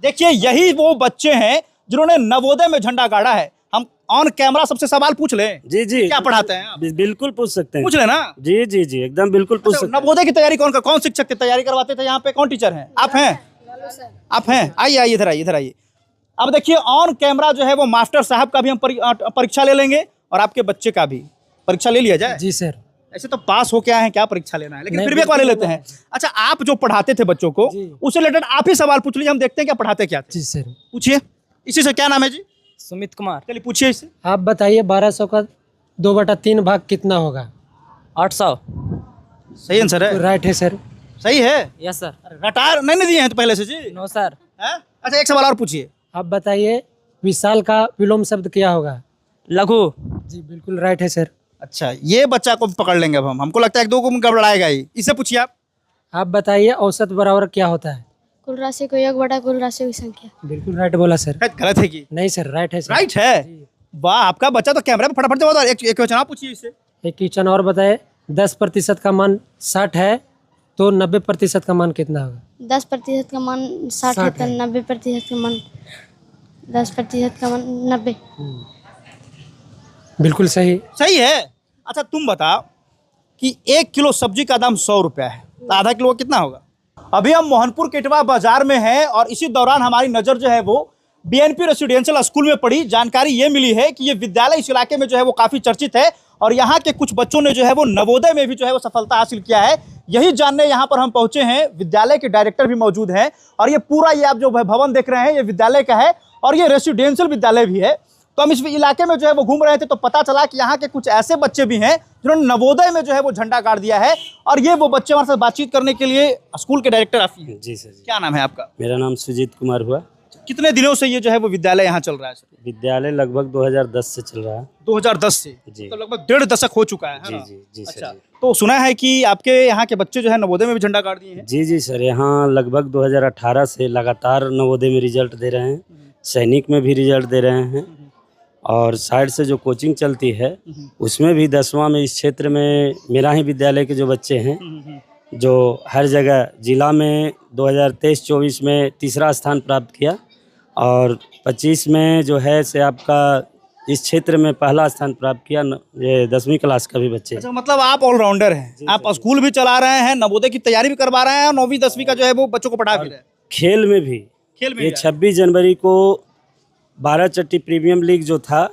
देखिए यही वो बच्चे हैं जिन्होंने नवोदय में झंडा गाड़ा है। हम ऑन कैमरा सबसे सवाल पूछ लें? जी जी, क्या पढ़ाते हैं आप? बिल्कुल पूछ सकते हैं। पूछ लेना। जी जी जी, एकदम बिल्कुल पूछ सकते हैं। नवोदय की तैयारी कौन शिक्षक थे तैयारी करवाते थे यहाँ पे? कौन टीचर हैं? आप हैं? आप हैं? आइए आइए, इधर आइए, इधर आइए। अब देखिए ऑन कैमरा जो है वो मास्टर साहब का भी हम परीक्षा ले लेंगे और आपके बच्चे का भी परीक्षा ले लिया जाए। जी सर। ऐसे तो पास हो के आए हैं, क्या परीक्षा लेना है, लेकिन फिर भी एक वाले लेते हैं। अच्छा, आप जो पढ़ाते थे बच्चों को उससे रिलेटेड आप ही सवाल पूछ लीजिए, हम देखते हैं क्या पढ़ाते क्या थे। जी सर। पूछिए। इसी से क्या नाम है जी? सुमित कुमार। चलिए पूछिए इससे। आप बताइए 1200 का 2/3 भाग कितना होगा? 800। सही आंसर है? राइट है सर। सही है? Yes sir. रटार नहीं दिए हैं तो पहले से जी? No sir. हैं? अच्छा, एक सवाल और पूछिए। आप बताइए विशाल का विलोम शब्द क्या होगा? लघु। जी बिल्कुल राइट है सर। अच्छा, ये बच्चा को पकड़ लेंगे अब हमको लगता है एक दो को गड़बड़ाएगा ही। इससे पूछिए आप। आप बताइए औसत बराबर क्या होता है? कुल राशि को योग बटा कुल राशि की संख्या। बिल्कुल राइट बोला सर। गलत है कि नहीं सर, राइट है सर। राइट है? वाह, आपका बच्चा तो कैमरे पे फटाफट जवाब। एक क्वेश्चन आप पूछिए इससे। एक क्वेश्चन और बताए, 10% का मान 60 है तो 90% का मान कितना होगा? 10% का मान 60 है तो 90% का मान 10% का मान 90। बिल्कुल सही। सही है। अच्छा तुम बताओ कि 1 किलो सब्जी का दाम 100 रुपया है तो आधा किलो का कितना होगा? अभी हम मोहनपुर केटवा बाजार में हैं और इसी दौरान हमारी नज़र जो है वो बीएनपी रेसिडेंशियल स्कूल में पड़ी। जानकारी ये मिली है कि ये विद्यालय इस इलाके में जो है वो काफ़ी चर्चित है और यहाँ के कुछ बच्चों ने जो है वो नवोदय में भी जो है वो सफलता हासिल किया है। यही जानने यहाँ पर हम पहुँचे हैं। विद्यालय के डायरेक्टर भी मौजूद हैं और ये पूरा ये आप जो भवन देख रहे हैं ये विद्यालय का है और ये रेसिडेंशियल विद्यालय भी है। तो हम इस इलाके में जो है वो घूम रहे थे तो पता चला कि यहाँ के कुछ ऐसे बच्चे भी हैं जिन्होंने नवोदय में जो है वो झंडा गाड़ दिया है और ये वो बच्चे हमारे साथ बातचीत करने के लिए स्कूल के डायरेक्टर आप हैं। जी सर। क्या नाम है आपका? मेरा नाम सुजीत कुमार हुआ। कितने दिनों से ये जो है वो विद्यालय यहाँ चल रहा है सर? विद्यालय लगभग 2010 से चल रहा है। 2010 से? जी। तो लगभग 1.5 दशक हो चुका है जी ना? जी जी अच्छा, सर। तो सुना है कि आपके यहाँ के बच्चे जो है नवोदय में भी झंडा गाड़ दिए हैं? जी जी सर, यहाँ लगभग 2018 से लगातार नवोदय में रिजल्ट दे रहे हैं, सैनिक में भी रिजल्ट दे रहे हैं और साइड से जो कोचिंग चलती है उसमें भी 10वां में इस क्षेत्र में मेरा ही विद्यालय के जो बच्चे हैं जो हर जगह जिला में 2023-24 में तीसरा स्थान प्राप्त किया और 25 में जो है से आपका इस क्षेत्र में पहला स्थान प्राप्त किया। ये 10वीं क्लास का भी बच्चे। अच्छा, मतलब आप ऑलराउंडर हैं। आप स्कूल भी चला रहे हैं, नवोदय की तैयारी भी करवा रहे हैं और 9वीं 10वीं का जो है वो बच्चों को पढ़ा भी रहे हैं। खेल में भी ये 26 जनवरी को 12 चट्टी प्रीमियम लीग जो था,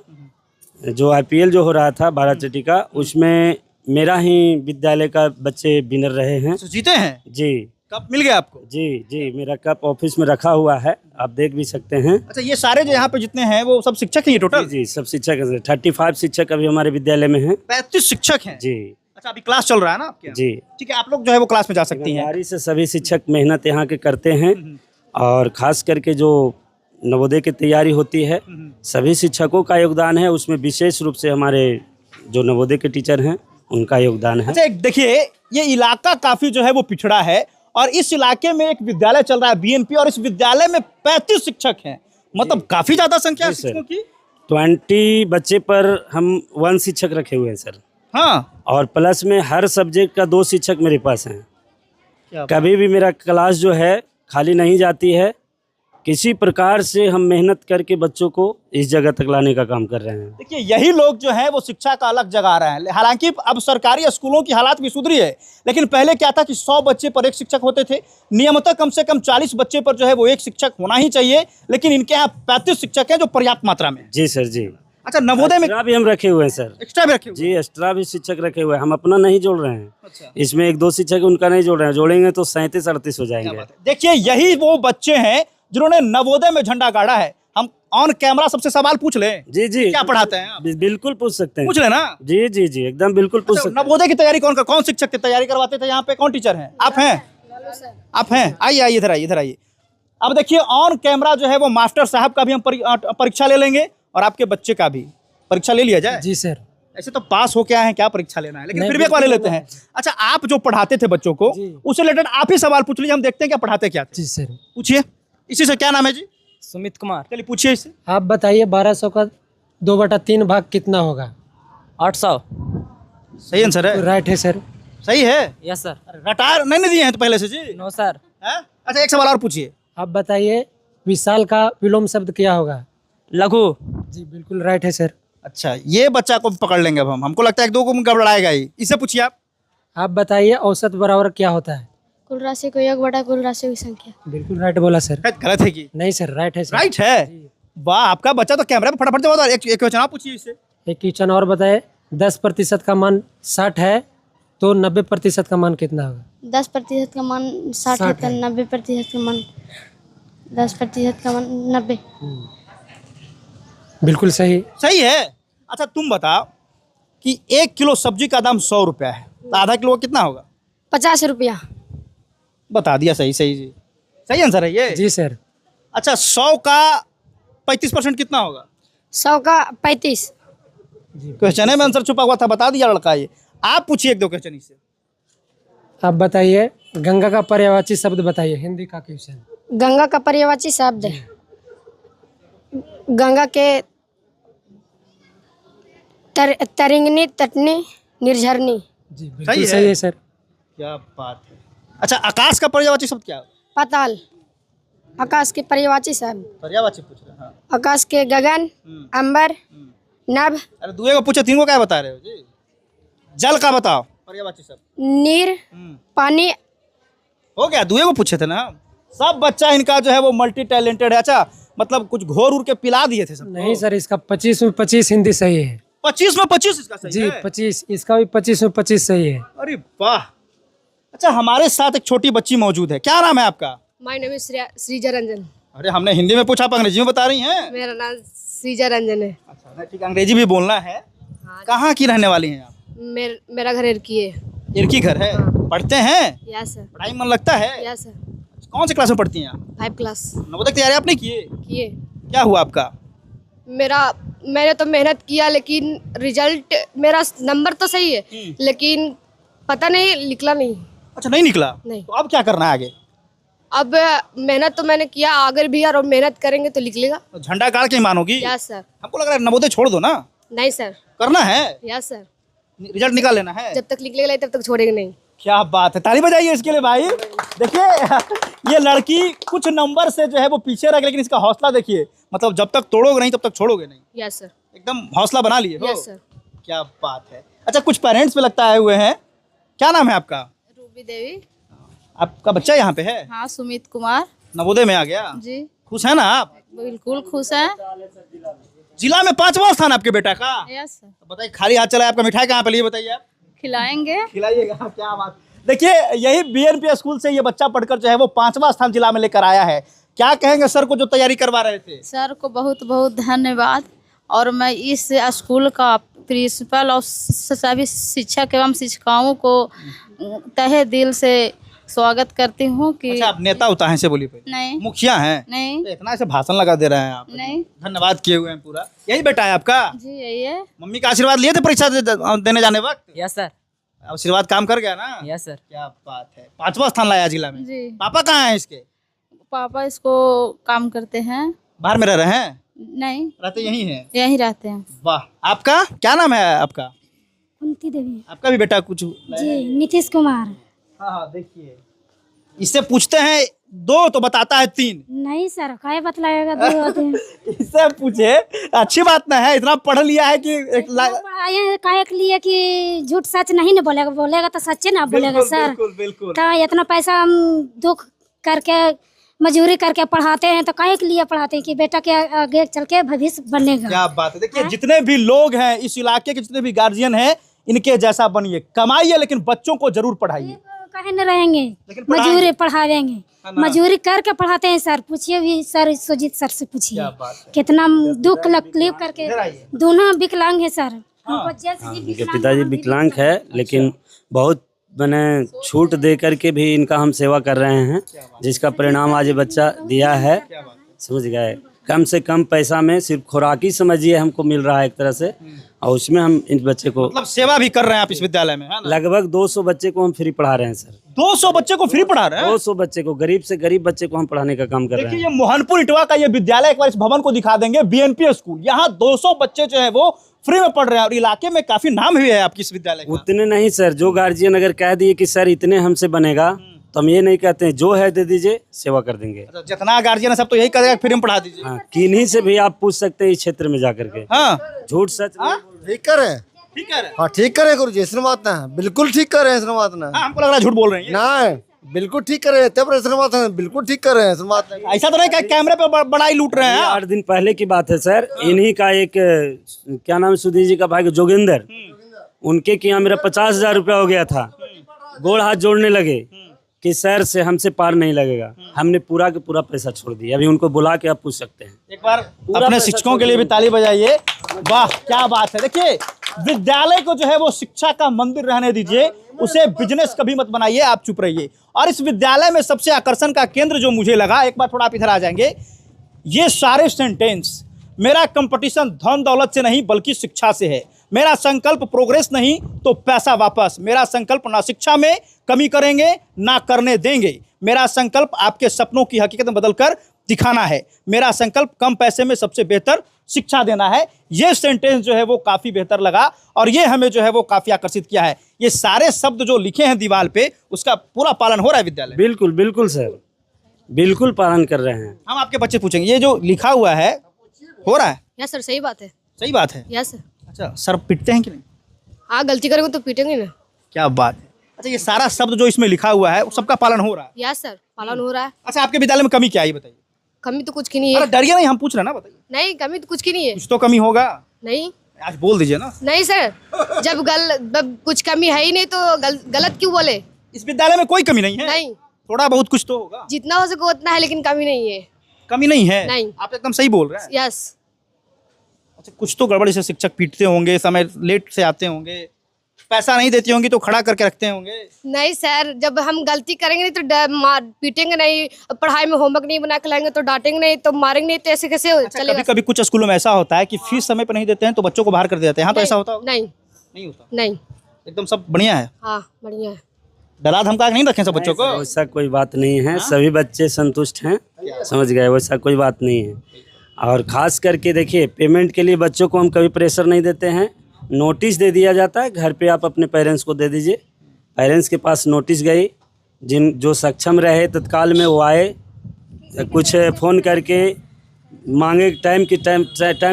जो IPL जो हो रहा था 12 चट्टी का, उसमें मेरा ही विद्यालय का बच्चे विनर रहे हैं। तो जीते हैं? जी। कप मिल गया आपको? जी जी, मेरा कप ऑफिस में रखा हुआ है, आप देख भी सकते हैं। अच्छा, ये सारे जो यहाँ पे जितने हैं वो सब शिक्षक हैं ये टोटल? जी, सब शिक्षक हैं। 35 शिक्षक अभी हमारे विद्यालय में हैं। 35 शिक्षक हैं? जी। अच्छा, अभी क्लास चल रहा है ना आपके यहाँ? जी। ठीक है, आप लोग जो है वो क्लास में जा सकती हैं। ईमानदारी से सभी शिक्षक मेहनत यहाँ के करते हैं और खास करके जो नवोदय की तैयारी होती है सभी शिक्षकों का योगदान है, उसमें विशेष रूप से हमारे जो नवोदय के टीचर हैं उनका योगदान है। अच्छा, देखिए ये इलाका काफी जो है वो पिछड़ा है और इस इलाके में एक विद्यालय चल रहा है बीएनपी और इस विद्यालय में 35 शिक्षक हैं, मतलब काफी ज्यादा संख्या है शिक्षकों की। 20 बच्चे पर हम 1 शिक्षक रखे हुए हैं सर। हाँ, और प्लस में हर सब्जेक्ट का 2 शिक्षक मेरे पास हैं। कभी भी मेरा क्लास जो है खाली नहीं जाती है। किसी प्रकार से हम मेहनत करके बच्चों को इस जगह तक लाने का काम कर रहे हैं। देखिए यही लोग जो हैं वो शिक्षा का अलग जगह रहे हैं। हालांकि अब सरकारी स्कूलों की हालात भी सुधरी है, लेकिन पहले क्या था कि 100 बच्चे पर एक शिक्षक होते थे। नियमतः कम से कम 40 बच्चे पर जो है वो एक शिक्षक होना ही चाहिए, लेकिन इनके यहाँ 35 शिक्षक हैं जो पर्याप्त मात्रा में। जी सर जी। अच्छा, नवोदय में एक्स्ट्रा भी हम रखे हुए हैं सर। एक्स्ट्रा भी रखे हुए? जी, एक्स्ट्रा भी शिक्षक रखे हुए हैं, हम अपना नहीं जोड़ रहे हैं। अच्छा। इसमें 1-2 शिक्षक उनका नहीं जोड़ रहे हैं, जोड़ेंगे तो 37-38 हो जाएंगे। देखिए यही वो बच्चे हैं जिन्होंने नवोदय में झंडा गाड़ा है। हम ऑन कैमरा सबसे सवाल पूछ लें? जी जी, क्या पढ़ाते हैं आप? बिल्कुल पूछ सकते हैं। पूछ लेना। जी जी जी, एकदम बिल्कुल पूछ सकते हैं। नवोदय की तैयारी कौन शिक्षक थे तैयारी करवाते थे यहाँ पे? कौन टीचर हैं? आप हैं? आप हैं? आइए आइए, इधर आइए, इधर आइए। अब देखिए ऑन कैमरा जो है वो मास्टर साहब का भी हम परीक्षा ले लेंगे और आपके बच्चे का भी परीक्षा ले लिया जाए। जी सर। ऐसे तो पास हो के आए हैं, क्या परीक्षा लेना है, लेकिन फिर भी एक वाले लेते हैं। अच्छा, आप जो पढ़ाते थे बच्चों को उससे रिलेटेड आप ही सवाल पूछ लीजिए, हम देखते हैं क्या पढ़ाते क्या थे। जी सर। पूछिए। इसी से क्या नाम है जी? सुमित कुमार। चलिए पूछिए इससे। आप बताइए 1200 का 2/3 भाग कितना होगा? 800। सही आंसर है? राइट है सर। सही है? Yes sir. रटार नहीं दिए हैं तो पहले से जी? No sir. हैं? अच्छा, एक सवाल और पूछिए। आप बताइए विशाल का विलोम शब्द क्या होगा? लघु। जी बिल्कुल राइट है सर। अच्छा, ये बच्चा को पकड़ लेंगे अब हम, हमको लगता है एक दो को गड़बड़ाएगा ही। इससे पूछिए आप। आप बताइए औसत बराबर क्या होता है? कुल राशि को योग बटा कुल राशि की संख्या। बिल्कुल राइट बोला सर। शायद गलत है कि नहीं सर राइट है सर। राइट है। वाह, आपका बच्चा तो कैमरा पे फटाफट जवाब दे रहा है। एक क्वेश्चन आप पूछिए इससे। एक क्वेश्चन और बताए, 10% का मान 60 है तो 90% का मान कितना होगा? 10% का मान 60 है तो 90% का मान 10% का मान 90। बिल्कुल सही। सही है। अच्छा तुम बताओ कि 1 किलो सब्जी का दाम 100 रुपया है, तो आधा किलो कितना होगा? 50 रुपया। बता दिया सही। सही जी, सही आंसर है ये। जी सर। अच्छा, 100 का 35% कितना होगा? 100 का 35। क्वेश्चन में आंसर छुपा हुआ था, बता दिया लड़का ये। आप पूछिए एक दो क्वेश्चन इससे। आप बताइए गंगा का पर्यायवाची शब्द बताइए, हिंदी का क्वेश्चन। गंगा का पर्यायवाची शब्द गंगा के तरिंगनी, तटनी, निर्झरनी। जी बिल्कुल सही है सर। क्या बात है। अच्छा, आकाश का पर्यायवाची शब्द क्या है? पाताल। आकाश के पर्यायवाची शब्द पर्यायवाची पूछ रहे हैं। हाँ। आकाश के गगन, अंबर, नभ, अरे दुए को पूछे, तीन को क्या बता रहे हो जी? जल का बताओ पर्यायवाची शब्द। नीर, पानी। हो गया, दुए को पूछे थे ना। सब बच्चा इनका जो है वो मल्टी टैलेंटेड है। अच्छा, मतलब कुछ घोर उड़ के पिला दिए थे सब? नहीं सर, इसका 25 में 25 हिंदी सही है। 25 में 25 इसका सही जी है? 25, इसका भी 25 में 25 सही है। अरे वाह। अच्छा, हमारे साथ एक छोटी बच्ची मौजूद है, क्या नाम है आपका? My name is Shreeja Ranjan. अरे हमने हिंदी में पूछा, आप अंग्रेजी में बता रही हैं। मेरा नाम श्रीजा रंजन है। अच्छा, नहीं, ठीक, अंग्रेजी भी बोलना है। कहाँ की रहने वाली हैं आप? मेरा घर इरकी है। इरकी घर है। पढ़ते हैं? Yes sir. पढ़ाई में मन लगता है? Yes sir. कौन से क्लास में पढ़ती हैं आप? 5 क्लास नवोदय की तैयारी आपने किए? किए। क्या हुआ आपका? मैंने तो मेहनत किया, लेकिन रिजल्ट मेरा नंबर तो सही है, लेकिन पता नहीं निकला नहीं। अच्छा, नहीं निकला? नहीं। तो अब क्या करना है आगे? अब मेहनत तो मैंने किया, आगे भी और मेहनत करेंगे तो निकलेगा। तो झंडा गाड़ के ही मानोगी? Yes sir. हमको लग रहा है नवोदय छोड़ दो ना। नहीं सर। करना है? Yes sir. रिजल्ट निकाल लेना है। जब तक निकलेगा नहीं तब तक छोड़ेंगे नहीं। क्या बात है, ताली बजाइए इसके लिए भाई। देखिए ये लड़की कुछ नंबर से जो है वो पीछे रह गई, लेकिन इसका हौसला देखिए, मतलब जब तक तोड़ोगे नहीं तब तक छोड़ोगे नहीं। Yes sir. एकदम हौसला बना लिए हो। Yes sir. क्या बात है। अच्छा, कुछ पेरेंट्स पे लगता आए हुए हैं। क्या नाम है आपका? रूबी देवी। आपका बच्चा यहाँ पे है? हाँ, सुमित कुमार। नवोदय में आ गया जी। खुश है ना आप? बिल्कुल खुश है। जिला में 5वां स्थान आपके बेटा का। Yes sir. तो बताइए, खाली हाथ चला है आपका, मिठाई कहाँ पे लिए बताइए आप? खिलाएंगे। खिलाइएगा। क्या बात। देखिए यही बीएनपी स्कूल से ये बच्चा पढ़कर जो है वो 5वां स्थान जिला में लेकर आया है। क्या कहेंगे सर को जो तैयारी करवा रहे थे? सर को बहुत बहुत धन्यवाद, और मैं इस स्कूल का प्रिंसिपल और सभी शिक्षक एवं शिक्षिकाओं को तहे दिल से स्वागत करती हूँ कि अच्छा, आप नेता उता हैं से बोलिए पहले। नहीं मुखिया हैं? नहीं तो इतना ऐसे भाषण लगा दे रहे हैं आप। नहीं धन्यवाद किए हुए हैं पूरा। यही बेटा है आपका? जी यही है। मम्मी का आशीर्वाद लिए थे परीक्षा देने जाने वक्त? Yes sir. आशीर्वाद काम कर गया ना? Yes sir. क्या बात है। 5वां स्थान लाया जिला में। जी। पापा कहाँ हैं इसके? पापा इसको काम करते हैं। बाहर में रह रहे हैं? नहीं, रहते यहीं हैं? यहीं रहते हैं। वाह। आपका क्या नाम है आपका? कुंती देवी। आपका भी बेटा कुछ? जी, नीतीश कुमार। हाँ, देखिए इससे पूछते हैं 2 तो बताता है 3। नहीं सर, काहे बतलाएगा 2 होते हैं। इससे पूछे, अच्छी बात ना है, इतना पढ़ लिया है कि पढ़ाए हैं काहे के लिए कि झूठ सच नहीं ना बोलेगा, बोलेगा तो सच्चे ना बोलेगा सर। बिल्कुल बिल्कुल। तो इतना पैसा हम दुख करके मजदूरी करके पढ़ाते हैं, तो काहे के लिए पढ़ाते हैं कि बेटा के आगे चल के भविष्य बनेगा। क्या बात है। देखिए जितने भी लोग हैं इस इलाके के, जितने भी गार्जियन हैं, इनके जैसा बनिए, कमाइए, लेकिन बच्चों को जरूर पढ़ाइए। काहे न रहेंगे, लेकिन मजदूरी पढ़ावेंगे, है ना? मजदूरी करके पढ़ाते हैं सर। पूछिए भी सर, सुजीत सर से पूछिए क्या बात है। कितना दुख तकलीफ करके। दोनों विकलांग है सर। हमको जैसे भी इनके पिताजी विकलांग है, लेकिन बहुत मैंने छूट दे करके भी इनका हम सेवा कर रहे हैं, जिसका परिणाम आज ये बच्चा दिया है। समझ गए? कम से कम पैसा में सिर्फ खुराक ही समझिए हमको मिल रहा है एक तरह से, और उसमें हम इस बच्चे को मतलब सेवा भी कर रहे हैं आप इस विद्यालय में, है ना? लगभग 200 बच्चे को हम फ्री पढ़ा रहे हैं सर। 200 बच्चे को फ्री पढ़ा रहे हैं? 200 बच्चे को, गरीब से गरीब बच्चे को हम पढ़ाने का काम कर रहे देखिए हैं। ये मोहनपुर इटवा का ये विद्यालय, एक बार इस भवन को दिखा देंगे, बीएनपी स्कूल। यहाँ 200 बच्चे जो है वो फ्री में पढ़ रहे हैं, और इलाके में काफी नाम भी है आपकी इस विद्यालय का। उतने नहीं सर, जो गार्जियन अगर कह दिए कि सर इतने हमसे बनेगा, तो हम ये नहीं कहते हैं जो है दे दीजिए, सेवा कर देंगे। अच्छा, जितना गार्जियन है सब तो यही करेगा, फ्री में पढ़ा दीजिए। हाँ, किन्हीं से भी आप पूछ सकते हैं इस क्षेत्र में जाकर के, हाँ झूठ सच नहीं बोल- ठीक करे ठीक है। हाँ ठीक करे गुरु जी ऐसा बात ना बिल्कुल ठीक करे ऐसा बात ना हाँ, हमको लग रहा है झूठ बोल रहे हैं ये। ना बिल्कुल ठीक करे तब ऐसा बात है बिल्कुल ठीक करे ऐसा बात नहीं ऐसा तो नहीं कि कैमरे पे बड़ाई लूट रहे हैं। ये हाँ? 8 दिन पहले की बात है सर। इन्हीं का एक क्या नाम है, सुधीर जी का भाई जोगिंदर, उनके कि यहाँ मेरा 50,000 रुपया हो गया था। गोड़ हाथ जोड़ने लगे कि सर से हमसे पार नहीं लगेगा। हमने पूरा के पूरा पैसा छोड़ दिया। अभी उनको बुला के आप पूछ सकते हैं। एक बार अपने शिक्षकों के लिए भी ताली बजाइए। वाह क्या बात है। देखिए विद्यालय को जो है वो शिक्षा का मंदिर रहने दीजिए, उसे बिजनेस कभी मत बनाइए, आप चुप रहिए। और इस विद्यालय में सबसे आकर्षण का केंद्र जो मुझे लगा, एक बार थोड़ा आप इधर आ जाएंगे, ये सारे सेंटेंस, मेरा कंपटीशन धन दौलत से नहीं बल्कि शिक्षा से है। मेरा संकल्प प्रोग्रेस नहीं तो पैसा वापस। मेरा संकल्प ना शिक्षा में कमी करेंगे ना करने देंगे। मेरा संकल्प आपके सपनों की हकीकत में बदलकर दिखाना है। मेरा संकल्प कम पैसे में सबसे बेहतर शिक्षा देना है। ये सेंटेंस जो है वो काफ़ी बेहतर लगा और ये हमें जो है वो काफ़ी आकर्षित किया है। ये सारे शब्द जो लिखे हैं दीवार पे, उसका पूरा पालन हो रहा है विद्यालय में। बिल्कुल बिल्कुल सर, बिल्कुल पालन कर रहे हैं। हम आपके बच्चे पूछेंगे, ये जो लिखा हुआ है हो रहा है? यस सर, सही बात है। सही बात है। Yes sir. अच्छा, सर पिटते हैं कि नहीं? हाँ, गलती करेंगे तो पीटेंगे ना। क्या बात है। अच्छा, ये सारा शब्द जो इसमें लिखा हुआ है सबका पालन हो रहा है? यस सर, पालन हो रहा है। अच्छा, आपके विद्यालय में कमी क्या है ये बताइए। कमी तो कुछ की नहीं अरे है। डरिए नहीं, हम पूछ रहे हैं ना, बताइए। नहीं, कमी तो कुछ की नहीं है। कुछ तो कमी होगा, नहीं आज बोल दीजिए ना। नहीं सर, जब कुछ कमी है ही नहीं तो गलत क्यों बोले। इस विद्यालय में कोई कमी नहीं है? नहीं, थोड़ा बहुत कुछ तो होगा। जितना हो सके उतना है लेकिन कमी नहीं है। कमी नहीं है? नहीं। आप एकदम सही बोल रहे हैं। यस। अच्छा, कुछ तो गड़बड़, जैसे शिक्षक पीटते होंगे, समय लेट से आते होंगे, पैसा नहीं देती होंगी तो खड़ा करके रखते होंगे। नहीं सर, जब हम गलती करेंगे नहीं तो पीटेंगे नहीं, पढ़ाई में होमवर्क नहीं बना के लाएंगे तो डांटेंगे नहीं, तो मारेंगे नहीं, तो ऐसे कैसे चलेगा। कभी कभी कुछ स्कूलों में ऐसा होता है कि फीस समय पर नहीं देते हैं तो बच्चों को बाहर कर देते हैं। हाँ, तो ऐसा होता होगा? नहीं नहीं होता? नहीं। एकदम सब बढ़िया है। हाँ, बढ़िया है। डरा धमका के नहीं रखें सब बच्चों को? वैसा कोई बात नहीं है, सभी बच्चे संतुष्ट हैं, समझ गए, वैसा कोई बात नहीं है। और खास करके देखिए, पेमेंट के लिए बच्चों को हम कभी प्रेशर नहीं देते हैं। नोटिस दे दिया जाता है, घर पे आप अपने पेरेंट्स को दे दीजिए। पेरेंट्स के पास नोटिस गई, जो सक्षम रहे तत्काल में वो आए, कुछ फ़ोन करके मांगे टाइम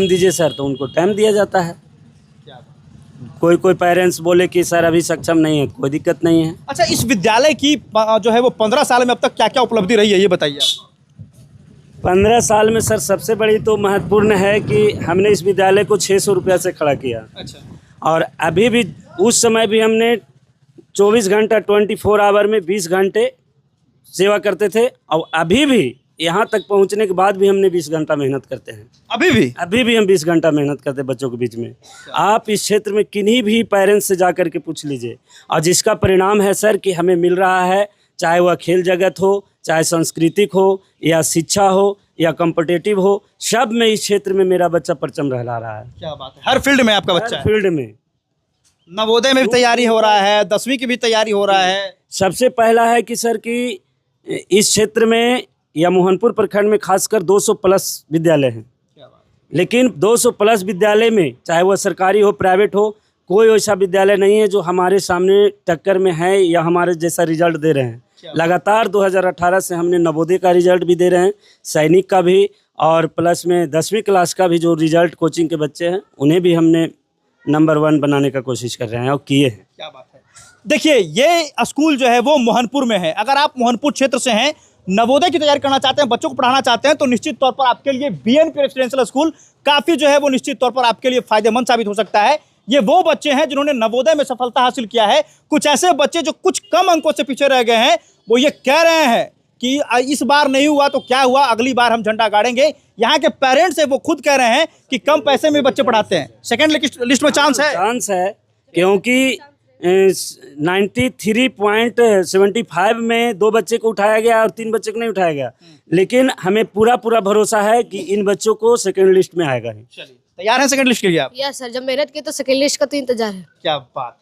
दीजिए सर, तो उनको टाइम दिया जाता है। कोई पेरेंट्स बोले कि सर अभी सक्षम नहीं है, कोई दिक्कत नहीं है। अच्छा, इस विद्यालय की जो है वो 15 साल में अब तक क्या क्या उपलब्धि रही है ये बताइए आप। 15 साल में सर सबसे बड़ी तो महत्वपूर्ण है कि हमने इस विद्यालय को 600 रुपया से खड़ा किया। अच्छा। और अभी भी उस समय भी हमने 24 घंटा 24 आवर में 20 घंटे सेवा करते थे। और अभी भी यहाँ तक पहुँचने के बाद भी हमने 20 घंटा मेहनत करते हैं। अभी भी हम 20 घंटा मेहनत करते हैं बच्चों के बीच में। आप इस क्षेत्र में किन्हीं भी पेरेंट्स से जा कर के पूछ लीजिए, और जिसका परिणाम है सर कि हमें मिल रहा है, चाहे वह खेल जगत हो, चाहे सांस्कृतिक हो, या शिक्षा हो, या कॉम्पिटिटिव हो, सब में इस क्षेत्र में मेरा बच्चा परचम लहरा रहा है। क्या बात है। हर फील्ड में आपका बच्चा है? फील्ड में। नवोदय में भी तैयारी हो रहा है, 10वीं की भी तैयारी हो रहा है। सबसे पहला है कि सर कि इस क्षेत्र में या मोहनपुर प्रखंड में खासकर 200 प्लस विद्यालय हैं। लेकिन 200 प्लस विद्यालय में चाहे वह सरकारी हो प्राइवेट हो, कोई ऐसा विद्यालय नहीं है जो हमारे सामने टक्कर में है या हमारे जैसा रिजल्ट दे रहे हैं। लगातार 2018 से हमने नवोदय का रिजल्ट भी दे रहे हैं, सैनिक का भी, और प्लस में 10वीं क्लास का भी जो रिजल्ट कोचिंग के बच्चे हैं उन्हें भी हमने नंबर 1 बनाने का कोशिश कर रहे हैं और किए हैं। क्या बात है। देखिए, ये स्कूल जो है वो मोहनपुर में है। अगर आप मोहनपुर क्षेत्र से हैं, नवोदय की तैयारी करना चाहते हैं, बच्चों को पढ़ाना चाहते हैं, तो निश्चित तौर पर आपके लिए बीएनपी रेसिडेंशियल स्कूल काफ़ी जो है वो निश्चित तौर पर आपके लिए फायदेमंद साबित हो सकता है। ये वो बच्चे हैं जिन्होंने नवोदय में सफलता हासिल किया है। कुछ ऐसे बच्चे जो कुछ कम अंकों से पीछे रह गए हैं, वो ये कह रहे हैं कि इस बार नहीं हुआ तो क्या हुआ, अगली बार हम झंडा गाड़ेंगे। यहाँ के पेरेंट्स है वो खुद कह रहे हैं कि कम पैसे में बच्चे पढ़ाते हैं। सेकंड लिस्ट में चांस है क्योंकि 93.75 में 2 बच्चे को उठाया गया और 3 बच्चे को नहीं उठाया गया, लेकिन हमें पूरा भरोसा है कि इन बच्चों को सेकंड लिस्ट में आएगा ही। चलिए, तैयार हैं सेकंड लिस्ट के लिए आप? यस सर, जब मेहनत की तो सेकंड लिस्ट का तो इंतजार है। क्या बात है,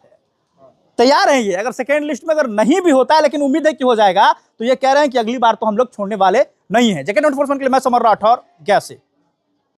तैयार हैं ये। अगर सेकंड लिस्ट में अगर नहीं भी होता है, लेकिन उम्मीद है कि हो जाएगा, तो ये कह रहे हैं कि अगली बार तो हम लोग छोड़ने वाले नहीं है। जैकेट एनफोर्समेंट के लिए मैं समर राठौर, गया से।